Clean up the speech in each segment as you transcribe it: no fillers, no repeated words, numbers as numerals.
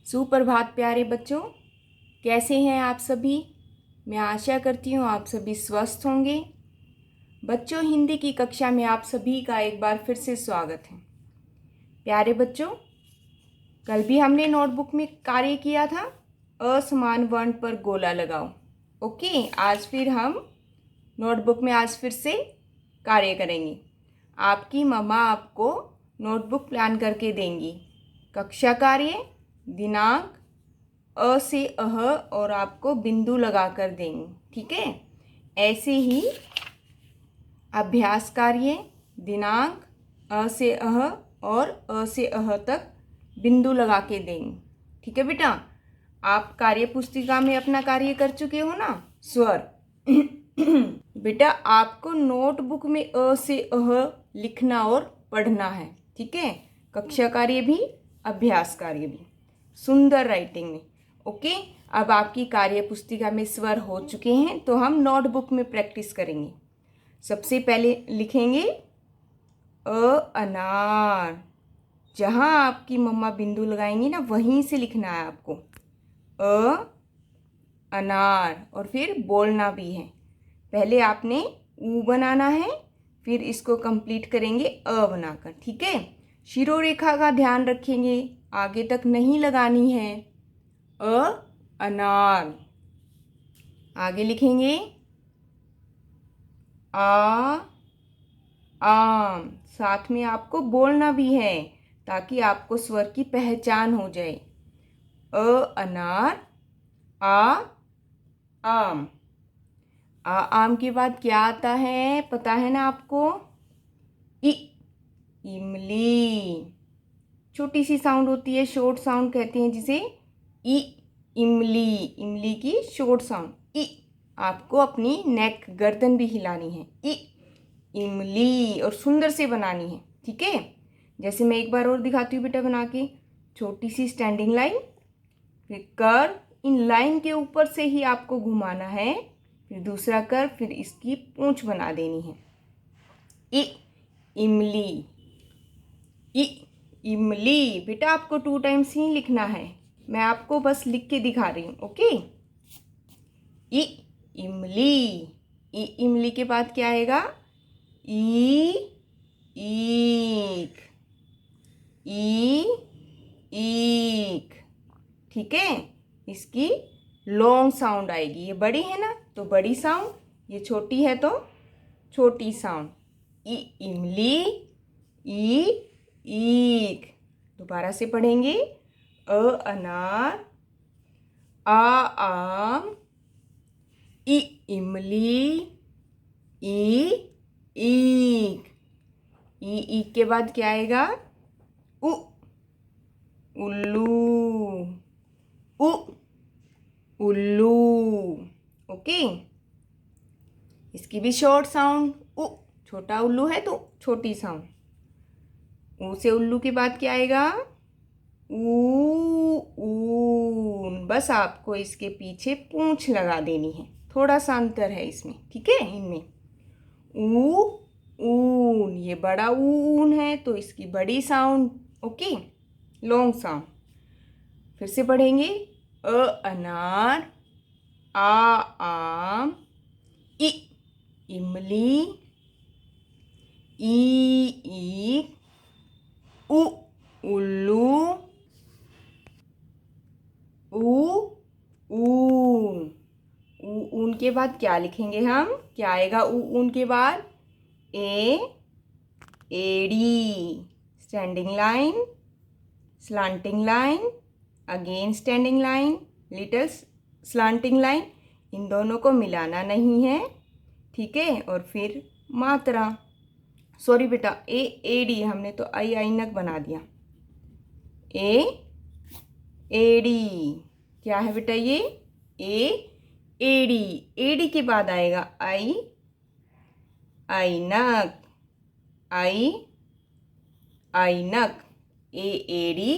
सुप्रभात प्यारे बच्चों, कैसे हैं आप सभी। मैं आशा करती हूँ आप सभी स्वस्थ होंगे। बच्चों, हिंदी की कक्षा में आप सभी का एक बार फिर से स्वागत है। प्यारे बच्चों, कल भी हमने नोटबुक में कार्य किया था, असमान वर्ण पर गोला लगाओ। ओके, आज फिर हम नोटबुक में आज फिर से कार्य करेंगे। आपकी मम्मा आपको नोटबुक प्लान करके देंगी। कक्षा कार्य, दिनांक, अ से अह और आपको बिंदु लगा कर देंगे। ठीक है, ऐसे ही अभ्यास कार्य, दिनांक, अ से अह और अ से अह तक बिंदु लगा के देंगे। ठीक है बेटा, आप कार्य पुस्तिका में अपना कार्य कर चुके हो ना। स्वर बेटा, आपको नोटबुक में अ से अह लिखना और पढ़ना है। ठीक है, कक्षा कार्य भी, अभ्यास कार्य भी, सुंदर राइटिंग में। ओके, अब आपकी कार्य पुस्तिका में स्वर हो चुके हैं, तो हम नोटबुक में प्रैक्टिस करेंगे। सबसे पहले लिखेंगे अनार। जहाँ आपकी मम्मा बिंदु लगाएंगी ना, वहीं से लिखना है आपको अनार, और फिर बोलना भी है। पहले आपने ऊ बनाना है, फिर इसको कंप्लीट करेंगे अ बनाकर। ठीक है, शिरोरेखा का ध्यान रखेंगे, आगे तक नहीं लगानी है। अनार। आगे लिखेंगे आम। साथ में आपको बोलना भी है, ताकि आपको स्वर की पहचान हो जाए। अनार, आम। आम के बाद क्या आता है, पता है ना आपको? इमली। छोटी सी साउंड होती है, शॉर्ट साउंड कहते हैं जिसे। इमली। इमली की शॉर्ट साउंड इ। आपको अपनी नेक, गर्दन भी हिलानी है। इमली, और सुंदर से बनानी है। ठीक है, जैसे मैं एक बार और दिखाती हूँ बेटा बना के। छोटी सी स्टैंडिंग लाइन, फिर कर, इन लाइन के ऊपर से ही आपको घुमाना है, फिर दूसरा कर, फिर इसकी पूंछ बना देनी है। इमली। इमली। बेटा, आपको 2 टाइम्स ही लिखना है, मैं आपको बस लिख के दिखा रही हूँ। ओके, इमली। इमली के बाद क्या आएगा? ईक। ईक। ठीक है, इसकी लॉन्ग साउंड आएगी। ये बड़ी है ना, तो बड़ी साउंड, ये छोटी है तो छोटी साउंड। इमली, ईक। दोबारा से पढ़ेंगे। अनार, आम, इमली, ईक। ईक के बाद क्या आएगा? उल्लू। उल्लू। ओके, इसकी भी शॉर्ट साउंड छोटा उल्लू है तो छोटी साउंड। ऊ से उल्लू के बाद क्या आएगा? ऊन। बस आपको इसके पीछे पूंछ लगा देनी है, थोड़ा सा अंतर है इसमें। ठीक है, इनमें ऊन, ये बड़ा ऊन है तो इसकी बड़ी साउंड। Okay, long sound. फिर से पढ़ेंगे। अनार, आम, इमली, ईक, उल्लू, ऊन। ऊन के बाद क्या लिखेंगे हम? क्या आएगा ऊन के बाद? एड़ी। Standing line, slanting line, again standing line, little slanting line. इन दोनों को मिलाना नहीं है। ठीक है, और फिर मात्रा। सॉरी बेटा, एडी, हमने तो ऐनक बना दिया। एडी। क्या है बेटा ये? एडी। एडी के बाद आएगा ऐनक। ऐनक। एडी,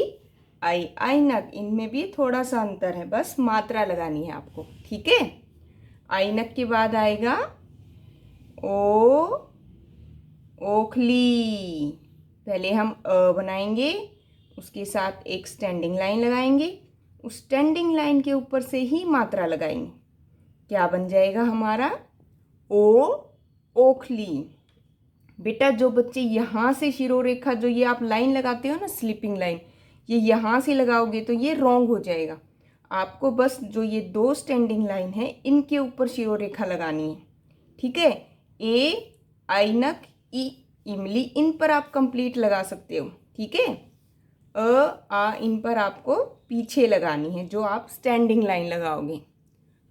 ऐनक। इनमें भी थोड़ा सा अंतर है, बस मात्रा लगानी है आपको। ठीक है, ऐनक के बाद आएगा ओखली। पहले हम बनाएंगे, उसके साथ एक स्टैंडिंग लाइन लगाएंगे, उस स्टैंडिंग लाइन के ऊपर से ही मात्रा लगाएंगे। क्या बन जाएगा हमारा? ओ, ओखली। बेटा जो बच्चे यहाँ से शिरोरेखा, जो ये आप लाइन लगाते हो ना स्लीपिंग लाइन, ये यहाँ से लगाओगे तो ये रॉन्ग हो जाएगा। आपको बस जो ये दो स्टैंडिंग लाइन है इनके ऊपर शिरोरेखा लगानी है, ठीक है। ए, ऐनक, ई, इमली, इन पर आप कंप्लीट लगा सकते हो, ठीक है। अ, आ, इन पर आपको पीछे लगानी है जो आप स्टैंडिंग लाइन लगाओगे।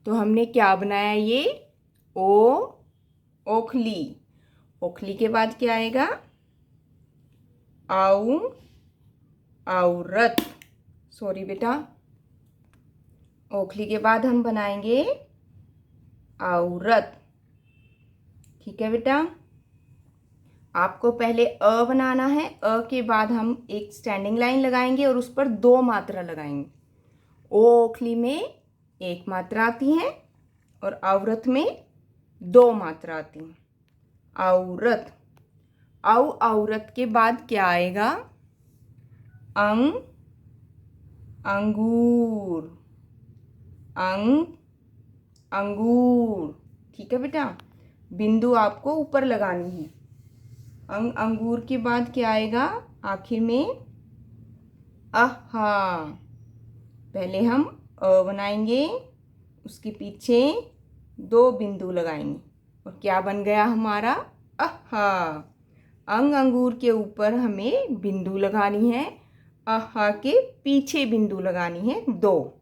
तो हमने क्या बनाया? ये ओ, ओखली। ओखली के बाद क्या आएगा? आऊ, औरत। सॉरी बेटा, ओखली के बाद हम बनाएंगे औरत, ठीक है बेटा। आपको पहले अ बनाना है, अ के बाद हम एक स्टैंडिंग लाइन लगाएंगे और उस पर दो मात्रा लगाएंगे। ओ ओखली में एक मात्रा आती है और औरत में दो मात्रा आती है। औरत। औरत के बाद क्या आएगा? अंग, अंगूर, अंग, अंगूर, ठीक है बेटा। बिंदु आपको ऊपर लगानी है। अंग, अंगूर के बाद क्या आएगा आखिर में? आहा। पहले हम अ बनाएंगे, उसके पीछे दो बिंदु लगाएंगे और क्या बन गया हमारा? आहा। अंग, अंगूर के ऊपर हमें बिंदु लगानी है, आहा के पीछे बिंदु लगानी है दो।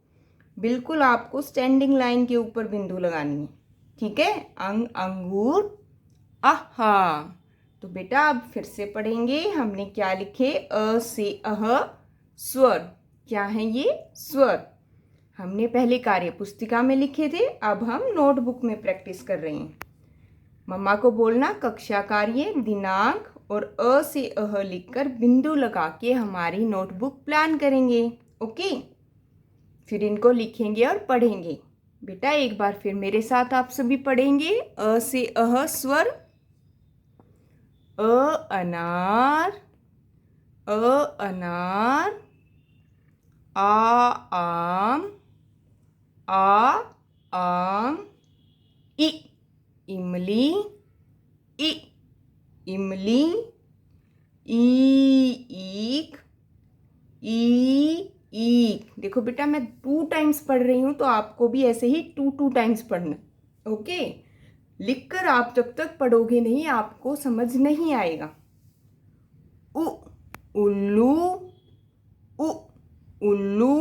बिल्कुल आपको स्टैंडिंग लाइन के ऊपर बिंदु लगानी है, ठीक है। अंग, अंगूर, आहा। तो बेटा अब फिर से पढ़ेंगे। हमने क्या लिखे? अ से अह स्वर। क्या है ये? स्वर। हमने पहले कार्य पुस्तिका में लिखे थे, अब हम नोटबुक में प्रैक्टिस कर रहे हैं। मम्मा को बोलना कक्षा कार्य, दिनांक और अ से अह लिखकर बिंदु लगा के हमारी नोटबुक प्लान करेंगे, ओके। फिर इनको लिखेंगे और पढ़ेंगे। बेटा एक बार फिर मेरे साथ आप सभी पढ़ेंगे। अ से अह स्वर। अ अनार, अ अनार, आ आम, आ आम, इ इमली, इ इमली, ई ईख, ई ईख। देखो बेटा मैं 2 टाइम्स पढ़ रही हूँ तो आपको भी ऐसे ही 2 टाइम्स पढ़ना, ओके। लिखकर आप जब तक पढ़ोगे नहीं आपको समझ नहीं आएगा। उ उल्लू, उ उल्लू,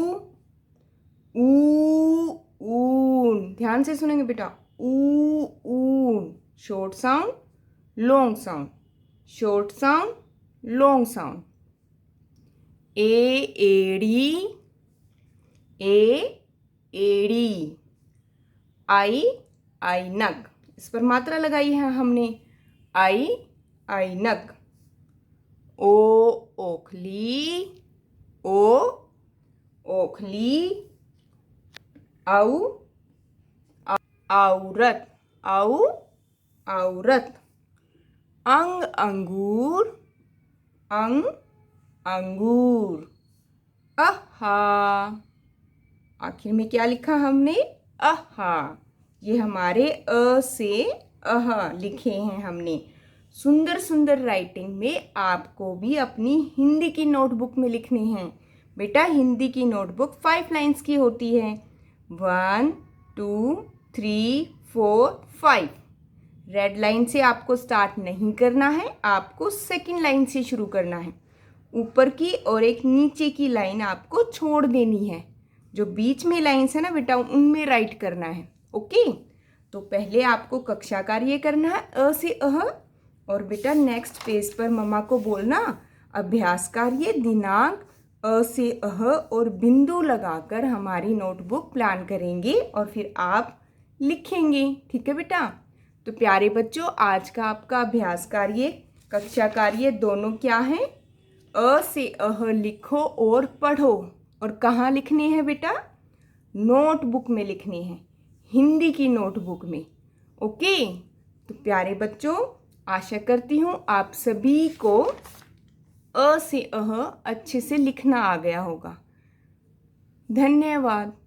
ऊ ऊन। ध्यान से सुनेंगे बेटा। ऊ ऊन। Short sound, long sound, short sound, long sound. ए एड़ी, ए एड़ी। आई ऐनक। इस पर मात्रा लगाई है हमने। आई ऐनक। ओ ओखली, ओ ओखली। औ औरत, औ औरत। अंग अंगूर, अंग अंगूर। आहा। आखिर में क्या लिखा हमने? आहा। ये हमारे अ से अह लिखे हैं हमने। सुंदर सुंदर राइटिंग में आपको भी अपनी हिंदी की नोटबुक में लिखने हैं। बेटा हिंदी की नोटबुक 5 लाइन्स की होती है। 1 2 3 4 5। रेड लाइन से आपको स्टार्ट नहीं करना है, आपको सेकंड लाइन से शुरू करना है। ऊपर की और एक नीचे की लाइन आपको छोड़ देनी है। जो बीच में लाइन्स है ना बेटा उनमें राइट करना है, ओके। तो पहले आपको कक्षा कार्य करना है अ से अह, और बेटा नेक्स्ट पेज पर मम्मा को बोलना अभ्यास कार्य, दिनांक, अ से अह और बिंदु लगाकर हमारी नोटबुक प्लान करेंगे और फिर आप लिखेंगे, ठीक है बेटा। तो प्यारे बच्चों आज का आपका अभ्यास कार्य, कक्षा कार्य दोनों क्या है? अ से अह लिखो और पढ़ो। और कहाँ लिखने हैं बेटा? नोटबुक में लिखने हैं, हिंदी की नोटबुक में, ओके। तो प्यारे बच्चों आशा करती हूँ आप सभी को अ से अह अच्छे से लिखना आ गया होगा। धन्यवाद।